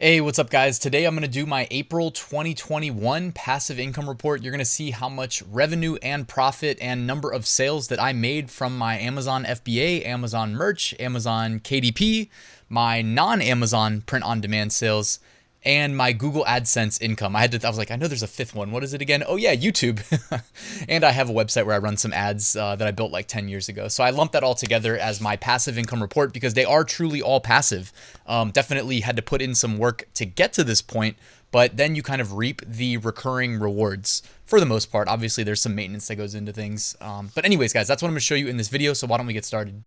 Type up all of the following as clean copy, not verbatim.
Hey, what's up guys? Today I'm going to do my April 2021 passive income report. You're going to see how much revenue and profit and number of sales that I made from my Amazon FBA, Amazon merch, Amazon KDP, my non-Amazon print-on-demand sales, and my Google AdSense income. I was like, I know there's a fifth one. What is it again? Oh yeah, YouTube. And I have a website where I run some ads that I built like 10 years ago. So I lumped that all together as my passive income report because they are truly all passive. Definitely had to put in some work to get to this point, but then you kind of reap the recurring rewards for the most part. Obviously, there's some maintenance that goes into things. But anyways, guys, that's what I'm going to show you in this video. So why don't we get started?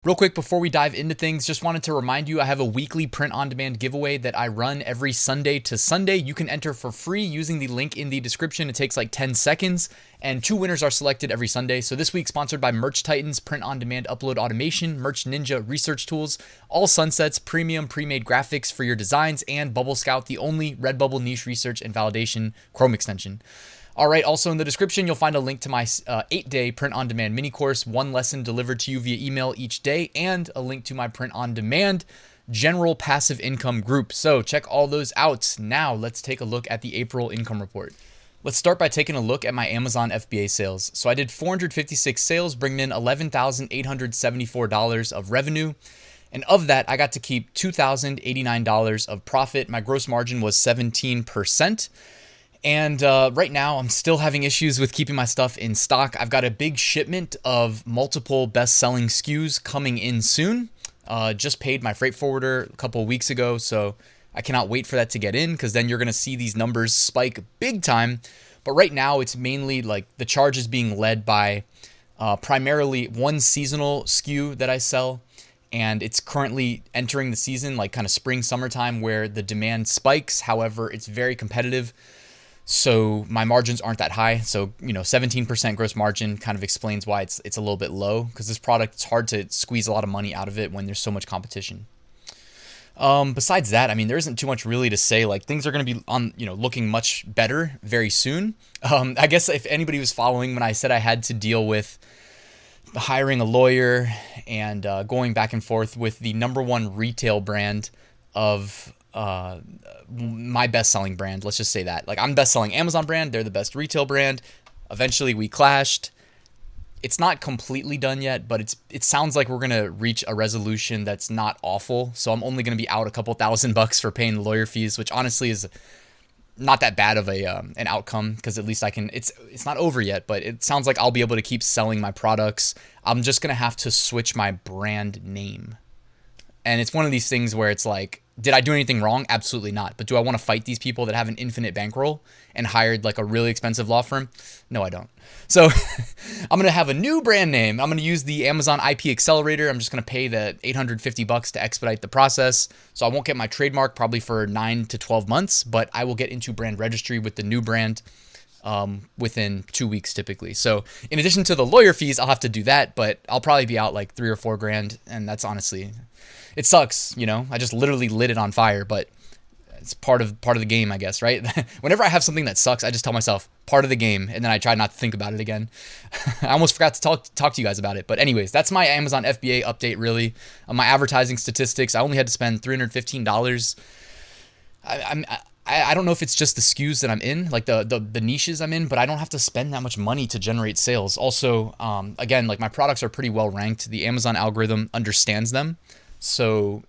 Real quick, before we dive into things, just wanted to remind you I have a weekly print-on-demand giveaway that I run every Sunday to Sunday. You can enter for free using the link in the description. It takes like 10 seconds, and 2 winners are selected every Sunday. So this week, sponsored by Merch Titans, print-on-demand upload automation, Merch Ninja research tools, all Sunsets, premium pre-made graphics for your designs, and Bubble Scout, the only Redbubble niche research and validation Chrome extension. All right, also in the description, you'll find a link to my 8-day print-on-demand mini course, 1 lesson delivered to you via email each day, and a link to my print-on-demand general passive income group. So check all those out. Now let's take a look at the April income report. Let's start by taking a look at my Amazon FBA sales. So I did 456 sales, bringing in $11,874 of revenue. And of that, I got to keep $2,089 of profit. My gross margin was 17%. And right now, I'm still having issues with keeping my stuff in stock. I've got a big shipment of multiple best-selling SKUs coming in soon. Just paid my freight forwarder a couple of weeks ago, so I cannot wait for that to get in because then you're going to see these numbers spike big time. But right now, it's mainly like the charge is being led by primarily one seasonal SKU that I sell. And it's currently entering the season, like kind of spring, summertime, where the demand spikes. However, it's very competitive. So my margins aren't that high. So, 17% gross margin kind of explains why it's a little bit low because this product, it's hard to squeeze a lot of money out of it when there's so much competition. Besides that, I mean, there isn't too much really to say. Like things are going to be looking much better very soon. I guess if anybody was following when I said I had to deal with hiring a lawyer and going back and forth with the #1 retail brand of my best-selling brand, let's just say that. Like I'm best-selling Amazon brand, they're the best retail brand. Eventually we clashed. It's not completely done yet, but it sounds like we're gonna reach a resolution that's not awful. So I'm only gonna be out a couple $1,000 for paying the lawyer fees, which honestly is not that bad of an outcome because at least I can. It's not over yet, but it sounds like I'll be able to keep selling my products. I'm just gonna have to switch my brand name, and it's one of these things where it's like, did I do anything wrong? Absolutely not. But do I want to fight these people that have an infinite bankroll and hired like a really expensive law firm? No, I don't. So I'm going to have a new brand name. I'm going to use the Amazon IP Accelerator. I'm just going to pay the $850 to expedite the process. So I won't get my trademark probably for 9 to 12 months, but I will get into brand registry with the new brand within 2 weeks typically. So in addition to the lawyer fees, I'll have to do that, but I'll probably be out like $3 or $4 grand. And that's honestly, it sucks, I just literally lit it on fire, but it's part of the game, I guess, right? Whenever I have something that sucks, I just tell myself part of the game, and then I try not to think about it again. I almost forgot to talk to you guys about it, but anyways, that's my Amazon FBA update. Really, my advertising statistics, I only had to spend $315. I don't know if it's just the SKUs that I'm in, like the niches I'm in, but I don't have to spend that much money to generate sales. Also, again, like my products are pretty well ranked. The Amazon algorithm understands them. So,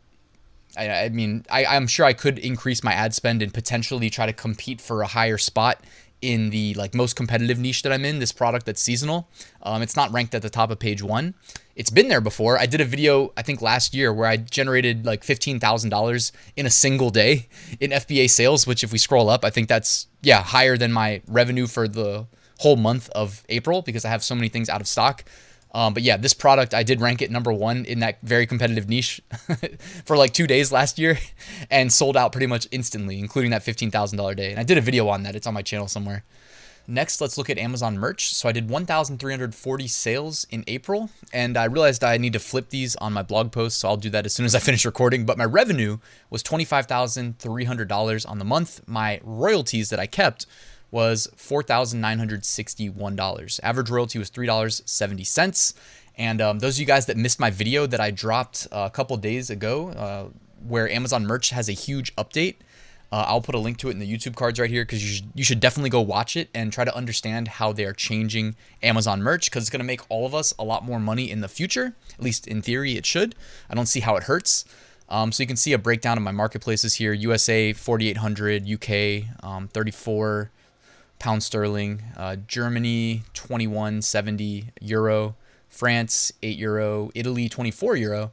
I mean, I'm sure I could increase my ad spend and potentially try to compete for a higher spot in the like most competitive niche that I'm in, this product that's seasonal. It's not ranked at the top of page 1. It's been there before. I did a video, I think last year, where I generated like $15,000 in a single day in FBA sales, which if we scroll up, I think that's, higher than my revenue for the whole month of April because I have so many things out of stock. But yeah, this product, I did rank it #1 in that very competitive niche for like 2 days last year and sold out pretty much instantly, including that $15,000 day. And I did a video on that. It's on my channel somewhere. Next, let's look at Amazon merch. So I did 1,340 sales in April, and I realized I need to flip these on my blog post, so I'll do that as soon as I finish recording. But my revenue was $25,300 on the month. My royalties that I kept was $4,961. Average royalty was $3.70. And those of you guys that missed my video that I dropped a couple days ago, where Amazon Merch has a huge update, I'll put a link to it in the YouTube cards right here, because you should definitely go watch it and try to understand how they are changing Amazon Merch, because it's going to make all of us a lot more money in the future. At least in theory, it should. I don't see how it hurts. So you can see a breakdown of my marketplaces here. USA 4,800, UK 34 pound sterling, Germany 21.70 euro, France 8 euro, Italy 24 euro,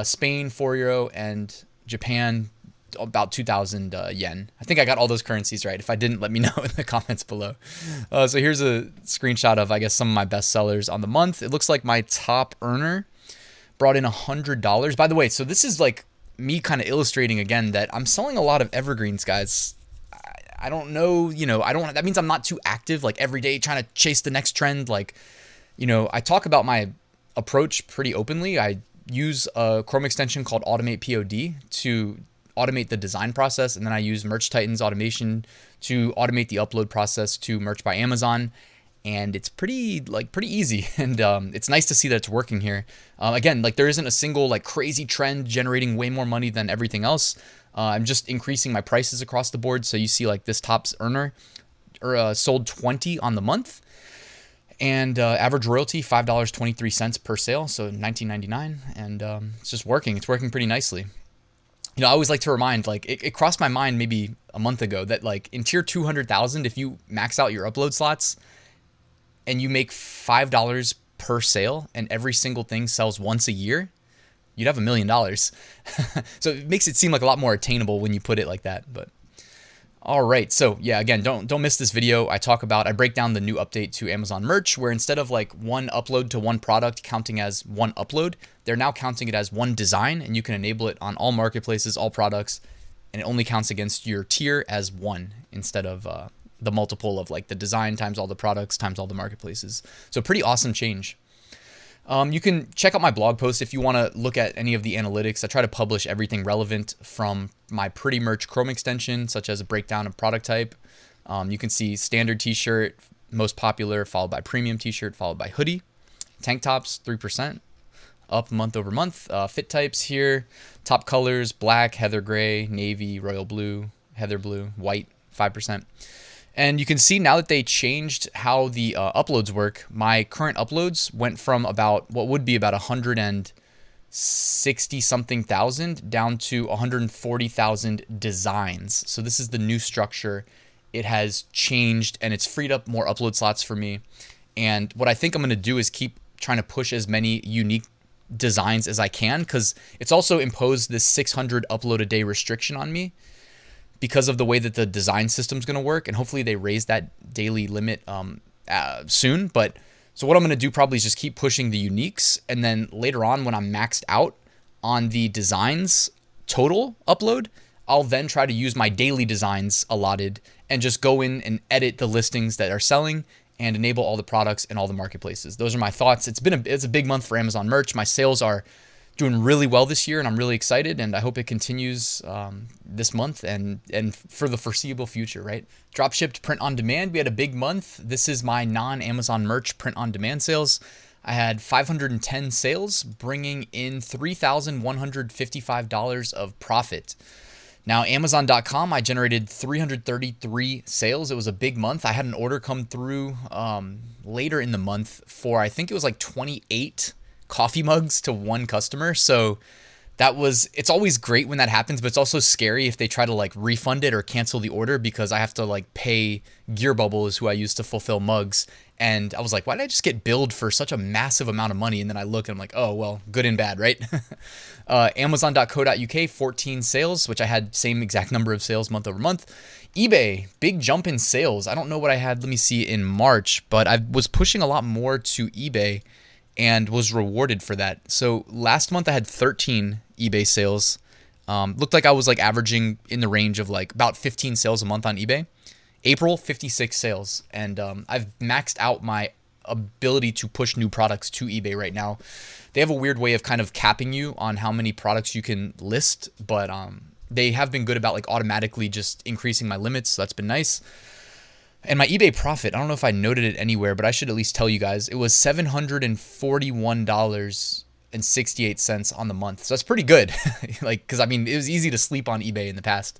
Spain 4 euro, and Japan about 2,000 yen. I think I got all those currencies right. If I didn't, let me know in the comments below. So here's a screenshot of, I guess, some of my best sellers on the month. It looks like my top earner brought in $100. By the way, so this is like me kind of illustrating again that I'm selling a lot of evergreens, guys. I don't know, that means I'm not too active, like every day trying to chase the next trend. Like, I talk about my approach pretty openly. I use a Chrome extension called Automate POD to automate the design process, and then I use Merch Titans automation to automate the upload process to Merch by Amazon, and it's pretty easy, and it's nice to see that it's working here. Again, like there isn't a single like crazy trend generating way more money than everything else. I'm just increasing my prices across the board. So you see like this top earner sold 20 on the month, and average royalty $5.23 per sale, so $19.99, and it's just working. It's working pretty nicely. I always like to remind, like it crossed my mind maybe a month ago that like in tier 200,000, if you max out your upload slots and you make $5 per sale and every single thing sells once a year, you'd have $1 million. So it makes it seem like a lot more attainable when you put it like that. But all right, so yeah, again, don't miss this video. I break down the new update to Amazon Merch, where instead of like one upload to one product counting as one upload, they're now counting it as one design, and you can enable it on all marketplaces, all products, and it only counts against your tier as one instead of the multiple of like the design times all the products times all the marketplaces. So pretty awesome change. You can check out my blog post if you want to look at any of the analytics. I try to publish everything relevant from my Pretty Merch Chrome extension, such as a breakdown of product type. You can see standard t-shirt, most popular, followed by premium t-shirt, followed by hoodie. Tank tops, 3%, up month over month. Fit types here, top colors, black, heather gray, navy, royal blue, heather blue, white, 5%. And you can see now that they changed how the uploads work, my current uploads went from about what would be about 160 something thousand down to 140,000 designs. So this is the new structure. It has changed and it's freed up more upload slots for me. And what I think I'm going to do is keep trying to push as many unique designs as I can, because it's also imposed this 600 upload a day restriction on me, because of the way that the design system is going to work, and hopefully they raise that daily limit soon. But so what I'm going to do probably is just keep pushing the uniques, and then later on when I'm maxed out on the designs total upload, I'll then try to use my daily designs allotted and just go in and edit the listings that are selling and enable all the products in all the marketplaces. Those are my thoughts. It's a big month for Amazon Merch. My sales are doing really well this year, and I'm really excited, and I hope it continues this month and for the foreseeable future, right? Drop shipped print on demand. We had a big month. This is my non-Amazon Merch print on demand sales. I had 510 sales, bringing in $3,155 of profit. Now, Amazon.com, I generated 333 sales. It was a big month. I had an order come through later in the month for, I think it was like 28 coffee mugs to one customer. So it's always great when that happens, but it's also scary if they try to like refund it or cancel the order, because I have to like pay Gear Bubbles, who I use to fulfill mugs. And I was like, why did I just get billed for such a massive amount of money? And then I look and I'm like, oh, well, good and bad, right? Amazon.co.uk, 14 sales, which I had same exact number of sales month over month. eBay, big jump in sales. I don't know what I had, let me see, in March, but I was pushing a lot more to eBay and was rewarded for that. So last month I had 13 eBay sales. Looked like I was like averaging in the range of like about 15 sales a month on eBay. April, 56 sales. And I've maxed out my ability to push new products to eBay right now. They have a weird way of kind of capping you on how many products you can list, but they have been good about like automatically just increasing my limits. So that's been nice. And my eBay profit, I don't know if I noted it anywhere, but I should at least tell you guys, it was $741.68 on the month. So that's pretty good. Like, because I mean, it was easy to sleep on eBay in the past.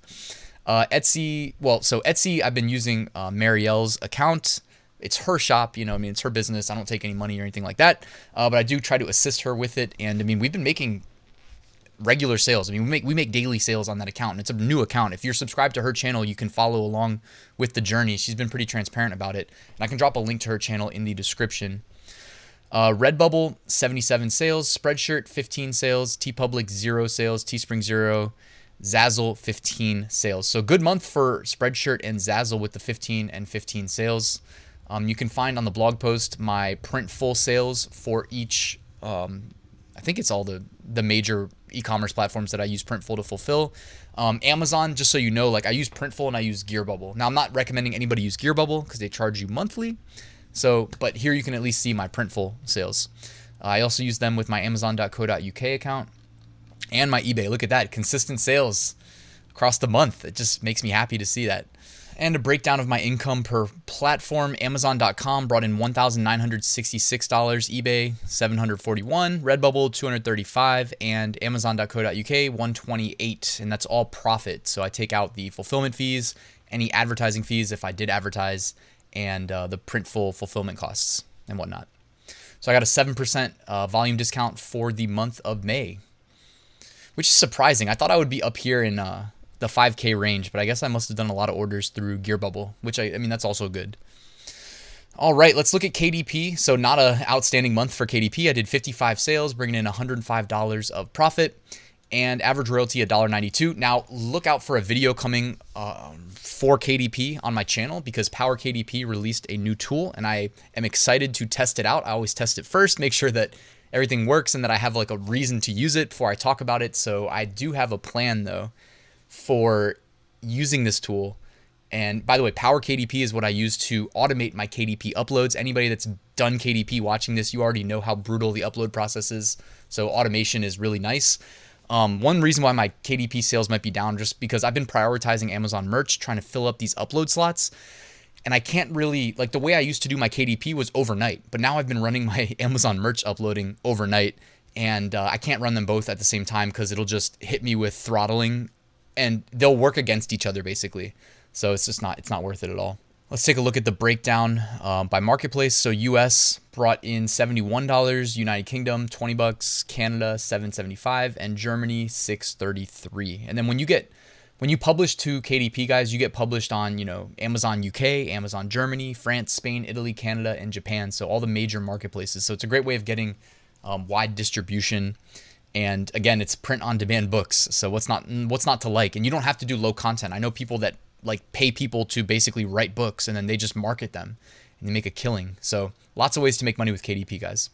Etsy, so Etsy, I've been using Marielle's account. It's her shop, I mean, it's her business. I don't take any money or anything like that. But I do try to assist her with it. And I mean, we've been making regular sales. I mean, we make daily sales on that account, and it's a new account. If you're subscribed to her channel, you can follow along with the journey. She's been pretty transparent about it, and I can drop a link to her channel in the description. Redbubble, 77 sales. Spreadshirt, 15 sales. TeePublic, 0 sales. Teespring, 0. Zazzle, 15 sales. So good month for Spreadshirt and Zazzle with the 15 and 15 sales. You can find on the blog post my Printful sales for each, I think it's all the major e-commerce platforms that I use Printful to fulfill. Amazon, just so you know, like I use Printful and I use Gearbubble. Now I'm not recommending anybody use Gearbubble because they charge you monthly. So, but here you can at least see my Printful sales. I also use them with my Amazon.co.uk account and my eBay. Look at that, consistent sales across the month. It just makes me happy to see that. And a breakdown of my income per platform. Amazon.com brought in $1,966, eBay $741, Redbubble $235, and Amazon.co.uk $128, and that's all profit. So I take out the fulfillment fees, any advertising fees if I did advertise, and the Printful fulfillment costs and whatnot. So I got a 7% volume discount for the month of May, which is surprising. I thought I would be up here in the 5K range, but I guess I must have done a lot of orders through Gearbubble, which I mean, that's also good. All right, let's look at KDP. So not a outstanding month for KDP. I did 55 sales, bringing in $105 of profit, and average royalty $1.92. Now look out for a video coming for KDP on my channel because Power KDP released a new tool, and I am excited to test it out. I always test it first, make sure that everything works and that I have like a reason to use it before I talk about it. So I do have a plan though for using this tool. And by the way, Power KDP is what I use to automate my KDP uploads. Anybody that's done KDP watching this, you already know how brutal the upload process is. So automation is really nice. One reason why my KDP sales might be down just because I've been prioritizing Amazon merch, trying to fill up these upload slots. And I can't really, like the way I used to do my KDP was overnight, but now I've been running my Amazon merch uploading overnight, and I can't run them both at the same time because it'll just hit me with throttling and they'll work against each other basically. So it's not worth it at all. Let's take a look at the breakdown by marketplace. So US brought in $71, United Kingdom $20, Canada $7.75, and Germany $6.33. And then when you publish to KDP, guys, you get published on, Amazon UK, Amazon Germany, France, Spain, Italy, Canada, and Japan. So all the major marketplaces. So it's a great way of getting wide distribution. And again, it's print on demand books. So what's not to like? And you don't have to do low content. I know people that like pay people to basically write books and then they just market them and they make a killing. So lots of ways to make money with KDP, guys.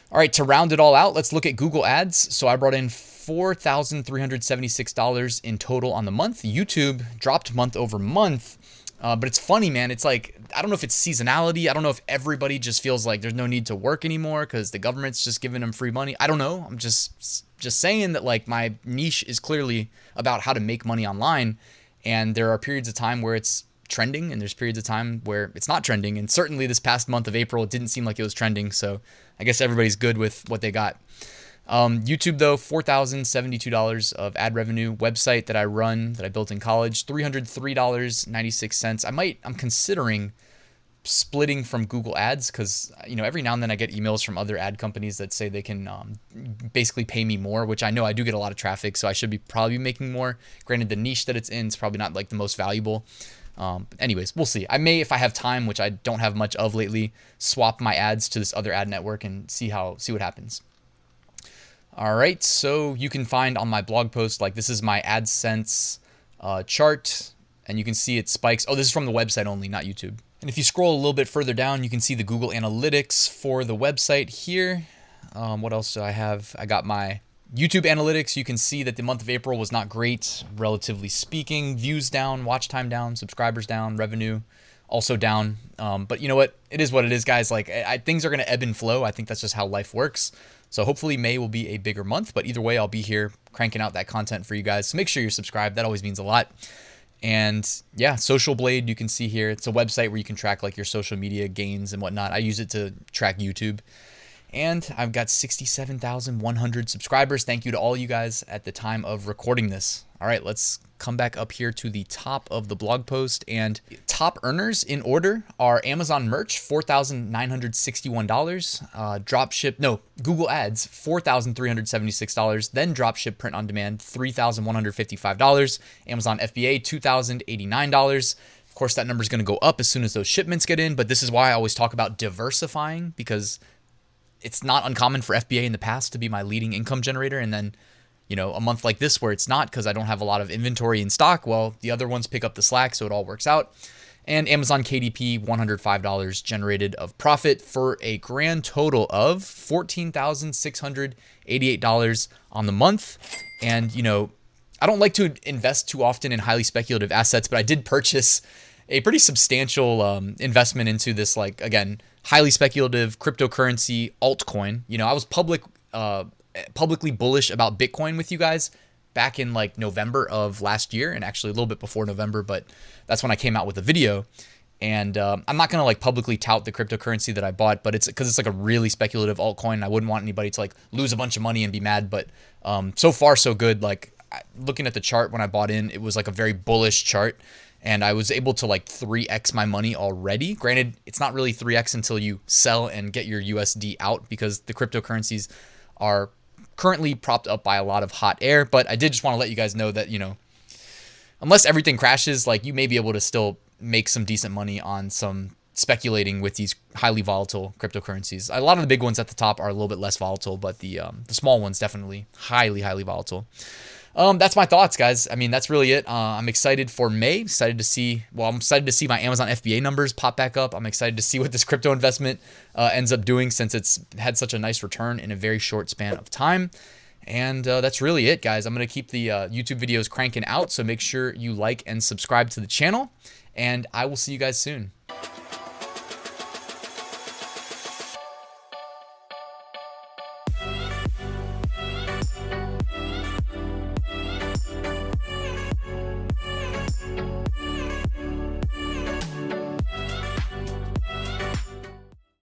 All right, to round it all out, let's look at Google Ads. So I brought in $4,376 in total on the month. YouTube dropped month over month. But it's funny, man. It's like, I don't know if it's seasonality. I don't know if everybody just feels like there's no need to work anymore because the government's just giving them free money. I don't know. I'm just saying that like my niche is clearly about how to make money online. And there are periods of time where it's trending and there's periods of time where it's not trending. And certainly this past month of April, it didn't seem like it was trending. So I guess everybody's good with what they got. YouTube though, $4,072 of ad revenue. Website that I run, that I built in college, $303.96. I'm considering splitting from Google Ads because, every now and then I get emails from other ad companies that say they can basically pay me more, which I know I do get a lot of traffic, so I should be probably making more. Granted, the niche that it's in is probably not like the most valuable. Anyways, we'll see. I may, if I have time, which I don't have much of lately, swap my ads to this other ad network and see what happens. All right, so you can find on my blog post, like this is my AdSense chart, and you can see it spikes. Oh, this is from the website only, not YouTube. And if you scroll a little bit further down, you can see the Google Analytics for the website here. What else do I have? I got my YouTube Analytics. You can see that the month of April was not great, relatively speaking. Views down, watch time down, subscribers down, revenue also down. But you know what? It is what it is, guys. Like things are going to ebb and flow. I think that's just how life works. So hopefully May will be a bigger month, but either way, I'll be here cranking out that content for you guys. So make sure you're subscribed. That always means a lot. And yeah, Social Blade, you can see here. It's a website where you can track like your social media gains and whatnot. I use it to track YouTube. And I've got 67,100 subscribers. Thank you to all you guys at the time of recording this. All right, let's come back up here to the top of the blog post. And top earners in order are Amazon merch, $4,961. Google Ads, $4,376. Then dropship print on demand, $3,155. Amazon FBA, $2,089. Of course, that number is going to go up as soon as those shipments get in. But this is why I always talk about diversifying, because it's not uncommon for FBA in the past to be my leading income generator. And then, you know, a month like this where it's not because I don't have a lot of inventory in stock, well, the other ones pick up the slack, so it all works out. And Amazon KDP, $105 generated of profit for a grand total of $14,688 on the month. And, you know, I don't like to invest too often in highly speculative assets, but I did purchase a pretty substantial investment into this, like, again, highly speculative cryptocurrency altcoin. You know, I was publicly bullish about Bitcoin with you guys back in like November of last year, and actually a little bit before November, but that's when I came out with a video. And I'm not gonna like publicly tout the cryptocurrency that I bought, but it's because it's like a really speculative altcoin. I wouldn't want anybody to like lose a bunch of money and be mad, but so far so good. Like looking at the chart when I bought in, it was like a very bullish chart. And I was able to like 3x my money already. Granted, it's not really 3x until you sell and get your USD out, because the cryptocurrencies are currently propped up by a lot of hot air. But I did just want to let you guys know that, you know, unless everything crashes, like you may be able to still make some decent money on some speculating with these highly volatile cryptocurrencies. A lot of the big ones at the top are a little bit less volatile, but the small ones definitely highly volatile. That's my thoughts, guys. I mean, that's really it. I'm excited for May. I'm excited to see my Amazon FBA numbers pop back up. I'm excited to see what this crypto investment ends up doing, since it's had such a nice return in a very short span of time. And that's really it, guys. I'm going to keep the YouTube videos cranking out, so make sure you like and subscribe to the channel, and I will see you guys soon.